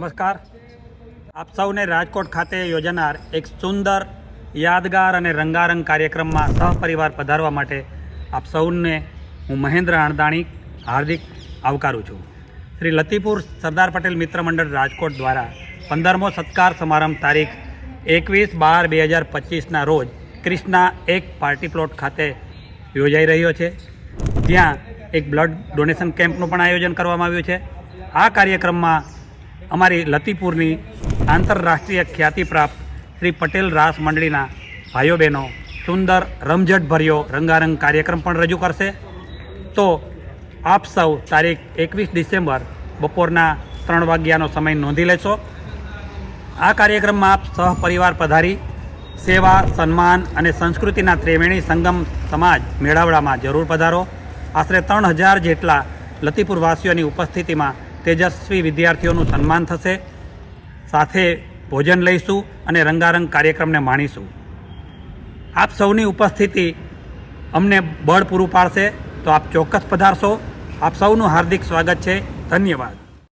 નમસ્કાર. આપ સૌને રાજકોટ ખાતે યોજાનાર એક સુંદર, યાદગાર અને રંગારંગ કાર્યક્રમમાં સહપરિવાર પધારવા માટે આપ સૌને હું મહેન્દ્ર અણદાણી હાર્દિક આવકારું છું. શ્રી લતીપુર સરદાર પટેલ મિત્ર મંડળ રાજકોટ દ્વારા 15મો સત્કાર સમારંભ તારીખ 21/12/2025ના રોજ ક્રિષ્ના એક પાર્ટી પ્લોટ ખાતે યોજાઈ રહ્યો છે. ત્યાં એક બ્લડ ડોનેશન કેમ્પનું પણ આયોજન કરવામાં આવ્યું છે. આ કાર્યક્રમમાં અમારી લતીપુરની આંતરરાષ્ટ્રીય ખ્યાતિ પ્રાપ્ત શ્રી પટેલ રાસ મંડળીના ભાઈઓ બહેનો સુંદર રમઝટભર્યો રંગારંગ કાર્યક્રમ પણ રજૂ કરશે. તો આપ સૌ તારીખ 21 ડિસેમ્બર બપોરના 3 વાગ્યાનો સમય નોંધી લેશો. આ કાર્યક્રમમાં આપ સહપરિવાર પધારી સેવા, સન્માન અને સંસ્કૃતિના ત્રિવેણી સંગમ સમાજ મેળાવડામાં જરૂર પધારો. આશરે 3000 જેટલા લતીપુરવાસીઓની ઉપસ્થિતિમાં તેજસ્વી વિદ્યાર્થીઓનું સન્માન થશે. સાથે ભોજન લઈશું અને રંગારંગ કાર્યક્રમને માણીશું. આપ સૌની ઉપસ્થિતિ અમને બળ પૂરું પાડશે, તો આપ ચોક્કસ પધારશો. આપ સૌનું હાર્દિક સ્વાગત છે. ધન્યવાદ.